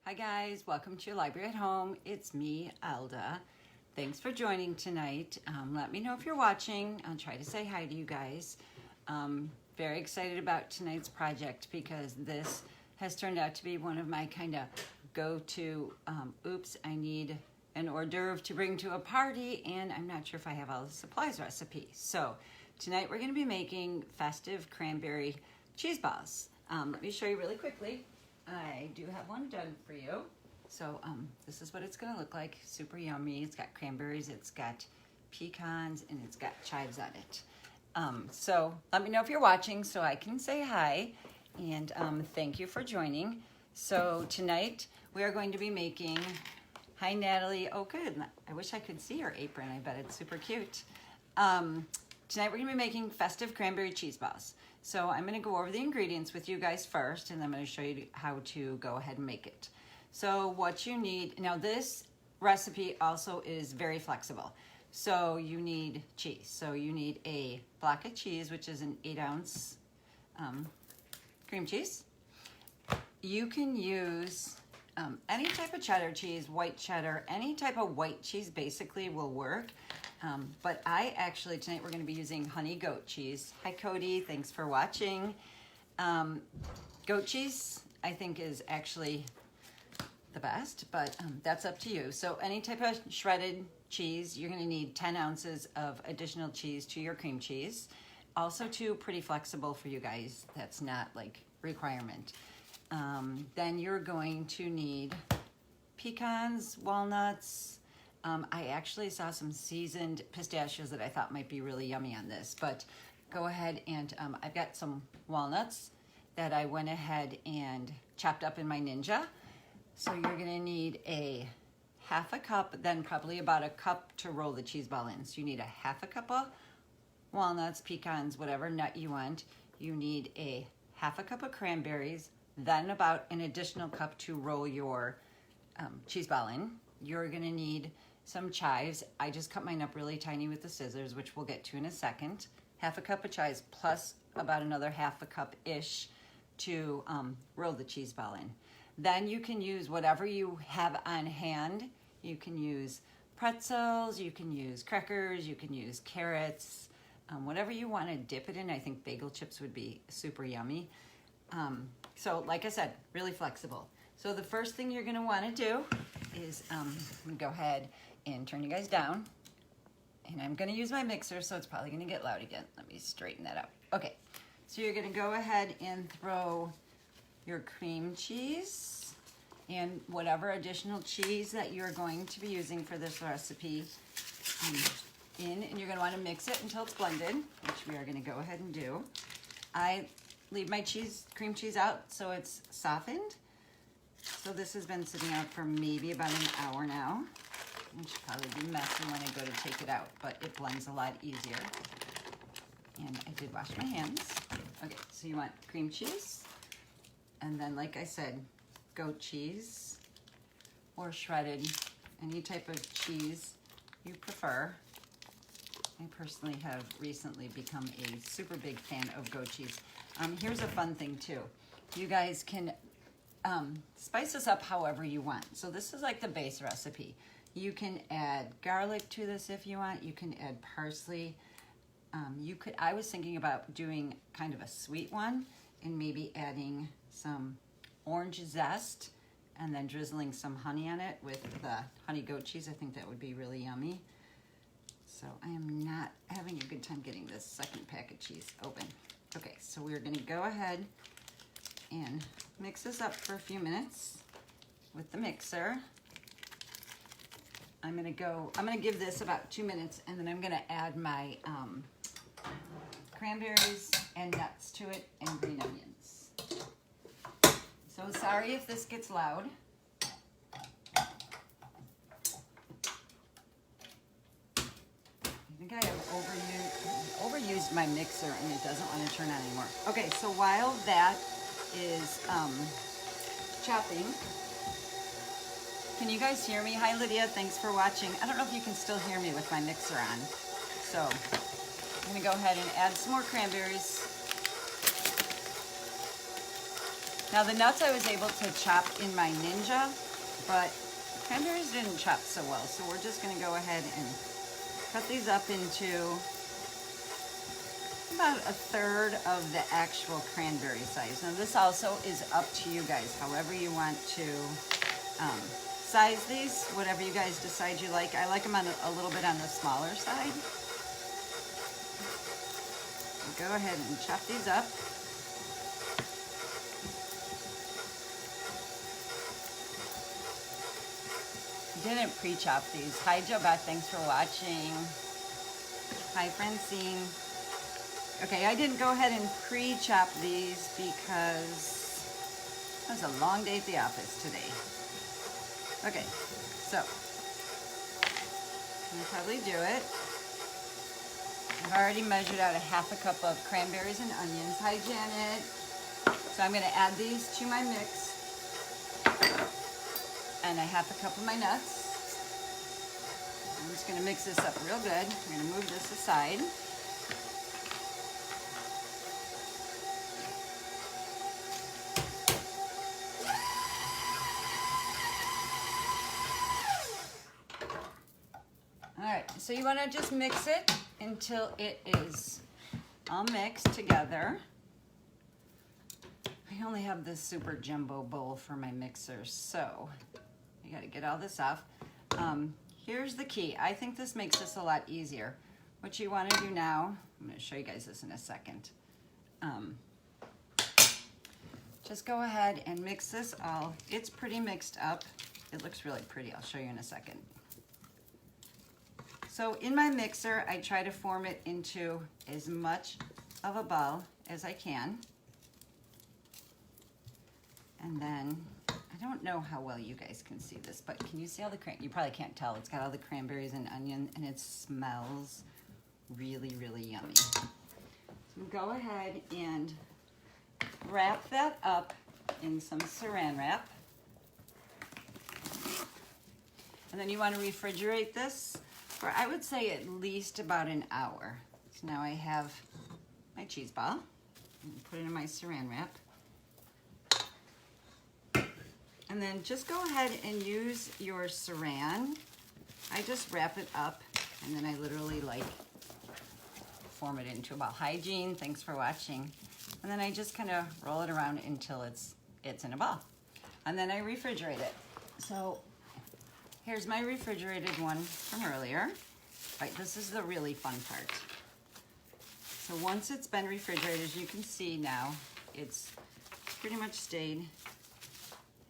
Hi guys, welcome to Your Library at Home. It's me, Elda. Thanks for joining tonight. Let me know if you're watching. I'll try to say hi to you guys. Very excited about tonight's project because this has turned out to be one of my kind of go-to, oops, I need an hors d'oeuvre to bring to a party and I'm not sure if I have all the supplies recipe. So tonight we're going to be making festive cranberry cheese balls. Let me show you really quickly. I do have one done for you. So this is what it's going to look like. Super yummy. It's got cranberries, it's got pecans, and it's got chives on it. So let me know if you're watching so I can say hi. And thank you for joining. So tonight we are going to be making, hi Natalie. Oh good, I wish I could see your apron. I bet it's super cute. Tonight we're going to be making festive cranberry cheese balls. So I'm going to go over the ingredients with you guys first, and then I'm going to show you how to go ahead and make it. So what you need, now this recipe also is very flexible. So you need cheese. So you need a block of cheese, which is an 8-ounce cream cheese. You can use any type of cheddar cheese, white cheddar, any type of white cheese basically will work. But I actually, tonight we're going to be using honey goat cheese. Hi Cody, thanks for watching. Goat cheese I think is actually the best, but that's up to you. So any type of shredded cheese, you're going to need 10 ounces of additional cheese to your cream cheese. Also too, pretty flexible for you guys. That's not like requirement. Then you're going to need pecans, walnuts. I actually saw some seasoned pistachios that I thought might be really yummy on this, but go ahead and I've got some walnuts that I went ahead and chopped up in my Ninja. So you're gonna need a half a cup, then probably about a cup to roll the cheese ball in. So you need a half a cup of walnuts, pecans, whatever nut you want. You need a half a cup of cranberries, then about an additional cup to roll your cheese ball in. You're gonna need some chives. I just cut mine up really tiny with the scissors, which we'll get to in a second. Half a cup of chives plus about another half a cup-ish to roll the cheese ball in. Then you can use whatever you have on hand. You can use pretzels, you can use crackers, you can use carrots, whatever you want to dip it in. I think bagel chips would be super yummy. So like I said, really flexible. So the first thing you're gonna wanna do is go ahead and turn you guys down. And I'm gonna use my mixer, so it's probably gonna get loud again. Let me straighten that out. Okay, so you're gonna go ahead and throw your cream cheese and whatever additional cheese that you're going to be using for this recipe in, and you're gonna wanna mix it until it's blended, which we are gonna go ahead and do. I leave my cream cheese out so it's softened. So this has been sitting out for maybe about an hour now. It should probably be messy when I go to take it out, but it blends a lot easier. And I did wash my hands. Okay, so you want cream cheese. And then, like I said, goat cheese or shredded, any type of cheese you prefer. I personally have recently become a super big fan of goat cheese. Here's a fun thing too. You guys can spice this up however you want. So this is like the base recipe. You can add garlic to this if you want. You can add parsley. I was thinking about doing kind of a sweet one and maybe adding some orange zest and then drizzling some honey on it with the honey goat cheese. I think that would be really yummy. So I am not having a good time getting this second pack of cheese open. Okay, so we're gonna go ahead and mix this up for a few minutes with the mixer. I'm gonna give this about 2 minutes and then I'm gonna add my cranberries and nuts to it and green onions. So sorry if this gets loud. I think I have overused my mixer and it doesn't want to turn on anymore. Okay, so while that is chopping, can you guys hear me? Hi Lydia, thanks for watching. I don't know if you can still hear me with my mixer on. So I'm gonna go ahead and add some more cranberries. Now the nuts I was able to chop in my Ninja, but cranberries didn't chop so well. So we're just gonna go ahead and cut these up into about a third of the actual cranberry size. Now this also is up to you guys, however you want to size these, whatever you guys decide you like. I like them on a little bit on the smaller side. So go ahead and chop these up. Didn't pre-chop these. Hi Joe Beth, thanks for watching. Hi Francine. Okay, I didn't go ahead and pre-chop these because it was a long day at the office today. Okay, so I'll probably do it. I've already measured out a half a cup of cranberries and onions. Hi Janet. So I'm gonna add these to my mix. And a half a cup of my nuts. I'm just gonna mix this up real good. I'm gonna move this aside. All right, so you wanna just mix it until it is all mixed together. I only have this super jumbo bowl for my mixer, so you gotta get all this off. Here's the key. I think this makes this a lot easier. What you wanna do now, I'm gonna show you guys this in a second. Just go ahead and mix this all. It's pretty mixed up. It looks really pretty. I'll show you in a second. So in my mixer, I try to form it into as much of a ball as I can. And then, I don't know how well you guys can see this, but can you see all the you probably can't tell. It's got all the cranberries and onion, and it smells really, really yummy. So go ahead and wrap that up in some saran wrap. And then you want to refrigerate this for, I would say, at least about an hour. So now I have my cheese ball. Put it in my saran wrap. And then just go ahead and use your saran. I just wrap it up, and then I literally like form it into a ball. Hi Jean, thanks for watching. And then I just kind of roll it around until it's in a ball. And then I refrigerate it. So here's my refrigerated one from earlier. Right, this is the really fun part. So once it's been refrigerated, as you can see now, it's pretty much stayed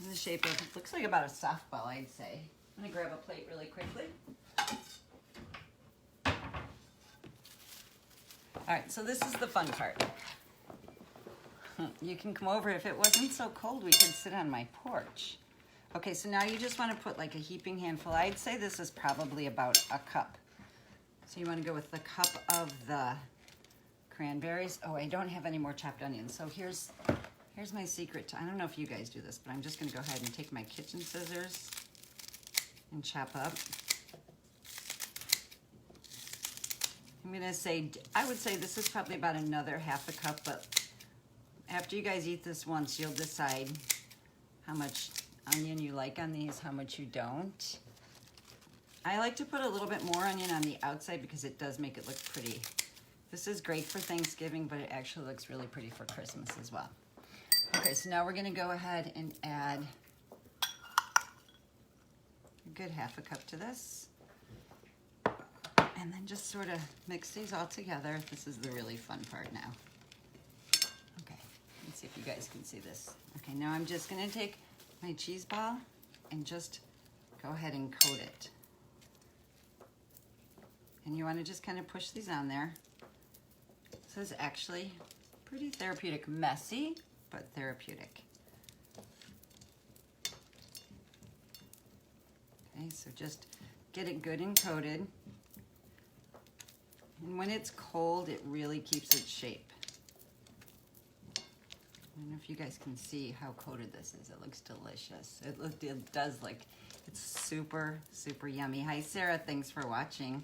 in the shape of, it looks like about a softball, I'd say. I'm gonna grab a plate really quickly. All right, so this is the fun part. You can come over. If it wasn't so cold, we could sit on my porch. Okay, so now you just wanna put like a heaping handful. I'd say this is probably about a cup. So you wanna go with the cup of the cranberries. Oh, I don't have any more chopped onions. So here's my secret. I don't know if you guys do this, but I'm just gonna go ahead and take my kitchen scissors and chop up. I'm gonna say, I would say this is probably about another half a cup, but after you guys eat this once, you'll decide how much onion you like on these, how much you don't. I like to put a little bit more onion on the outside because it does make it look pretty. This is great for Thanksgiving, but it actually looks really pretty for Christmas as well. Okay, so now we're gonna go ahead and add a good half a cup to this. And then just sort of mix these all together. This is the really fun part now. Okay, let's see if you guys can see this. Okay, now I'm just gonna take my cheese ball and just go ahead and coat it. And you wanna just kind of push these on there. This is actually pretty therapeutic, messy, but therapeutic. Okay, so just get it good and coated. And when it's cold, it really keeps its shape. I don't know if you guys can see how coated this is. It looks delicious. It does like, it's super, super yummy. Hi Sarah, thanks for watching.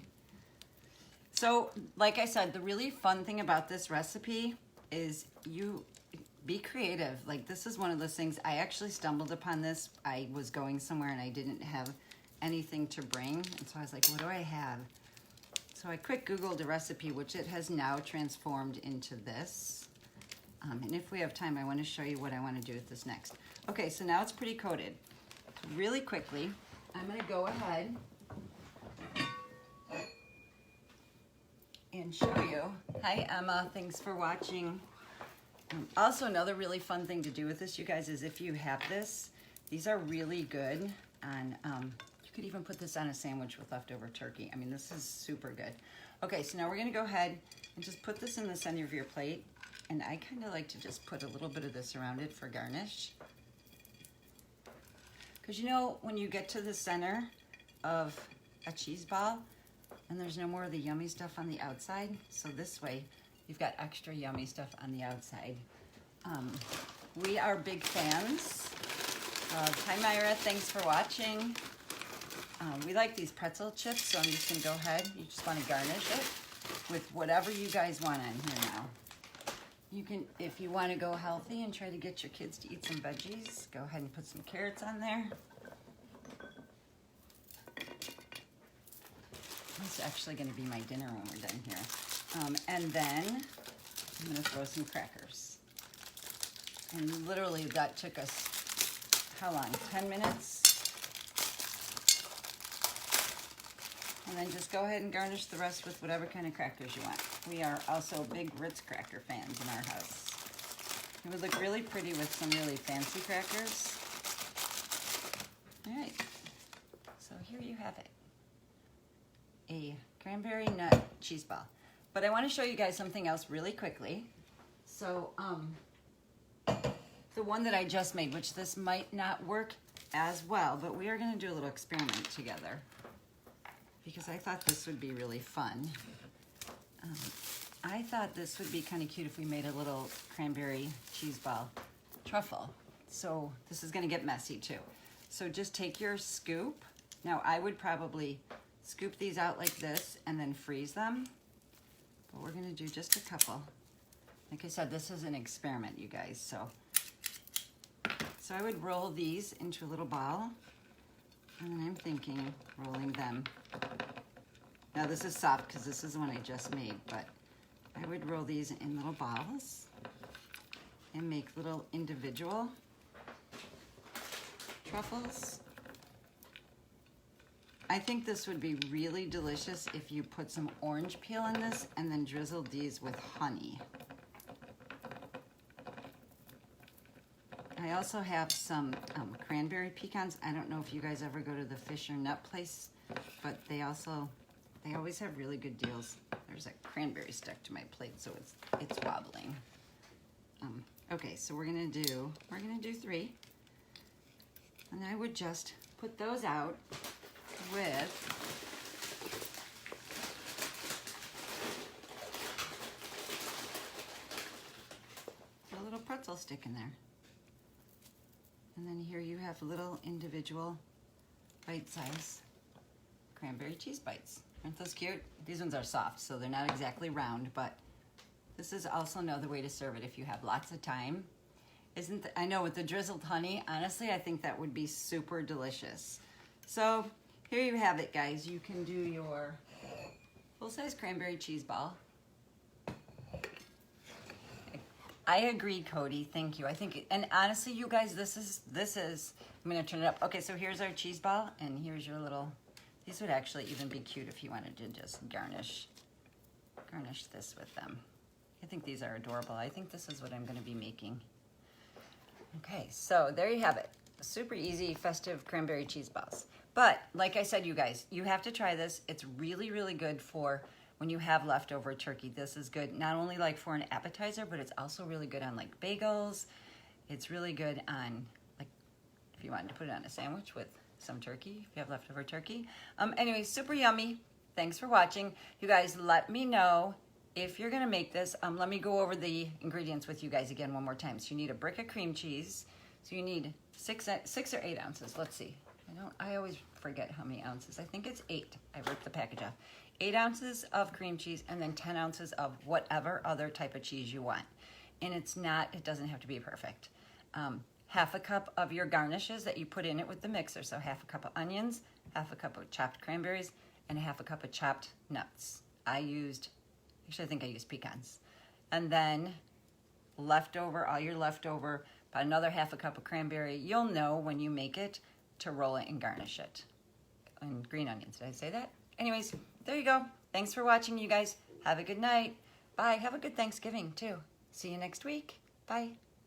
So, like I said, the really fun thing about this recipe is be creative. Like, this is one of those things, I actually stumbled upon this. I was going somewhere and I didn't have anything to bring. And so I was like, what do I have? So I quick Googled a recipe, which it has now transformed into this. And if we have time, I want to show you what I want to do with this next. Okay, so now it's pretty coated. Really quickly, I'm going to go ahead and show you. Hi, Emma. Thanks for watching. Also, another really fun thing to do with this, you guys, is if you have this, these are really good on, you could even put this on a sandwich with leftover turkey. I mean, this is super good. Okay, so now we're going to go ahead and just put this in the center of your plate. And I kind of like to just put a little bit of this around it for garnish. Because you know, when you get to the center of a cheese ball, and there's no more of the yummy stuff on the outside, so this way you've got extra yummy stuff on the outside. We are big fans of, hi Myra, thanks for watching. We like these pretzel chips, so I'm just gonna go ahead. You just wanna garnish it with whatever you guys want on here now. You can, if you wanna go healthy and try to get your kids to eat some veggies, go ahead and put some carrots on there. This is actually gonna be my dinner when we're done here. And then I'm gonna throw some crackers. And literally that took us, how long, 10 minutes? And then just go ahead and garnish the rest with whatever kind of crackers you want. We are also big Ritz cracker fans in our house. It would look really pretty with some really fancy crackers. All right, so here you have it. A cranberry nut cheese ball. But I want to show you guys something else really quickly. So the one that I just made, which this might not work as well, but we are going to do a little experiment together because I thought this would be really fun. I thought this would be kind of cute if we made a little cranberry cheese ball truffle. So this is going to get messy too. So just take your scoop. Now I would probably scoop these out like this and then freeze them. But we're gonna do just a couple. Like I said, this is an experiment, you guys. So I would roll these into a little ball. And then I'm thinking rolling them. Now this is soft because this is the one I just made, but I would roll these in little balls and make little individual truffles. I think this would be really delicious if you put some orange peel in this and then drizzled these with honey. I also have some cranberry pecans. I don't know if you guys ever go to the fish or nut place, but they always have really good deals. There's a cranberry stuck to my plate, so it's wobbling. Okay, so we're gonna do 3, and I would just put those out with a little pretzel stick in there. And then here you have little individual bite-size cranberry cheese bites. Aren't those cute? These ones are soft, so they're not exactly round, but this is also another way to serve it if you have lots of time. I know with the drizzled honey, honestly, I think that would be super delicious. So here you have it, guys. You can do your full-size cranberry cheese ball. I agree, Cody. Thank you. I think, and honestly, you guys, this is. I'm gonna turn it up. Okay, so here's our cheese ball, and here's your little. These would actually even be cute if you wanted to just garnish this with them. I think these are adorable. I think this is what I'm gonna be making. Okay, so there you have it. Super easy festive cranberry cheese balls. But like I said, you guys, you have to try this. It's really, really good for when you have leftover turkey. This is good not only like for an appetizer, but it's also really good on like bagels. It's really good on like if you wanted to put it on a sandwich with some turkey, if you have leftover turkey. Anyway, super yummy. Thanks for watching. You guys, let me know if you're gonna make this. Let me go over the ingredients with you guys again one more time. So you need a brick of cream cheese. So you need 6 or 8 ounces. Let's see. I always forget how many ounces. I think it's 8. I ripped the package off. 8 ounces of cream cheese and then 10 ounces of whatever other type of cheese you want. and it doesn't have to be perfect. Half a cup of your garnishes that you put in it with the mixer. So half a cup of onions, half a cup of chopped cranberries, and half a cup of chopped nuts. I think I used pecans. And then all your leftover, about another half a cup of cranberry. You'll know when you make it to roll it and garnish it. And green onions, did I say that? Anyways, there you go. Thanks for watching, you guys. Have a good night. Bye. Have a good Thanksgiving, too. See you next week. Bye.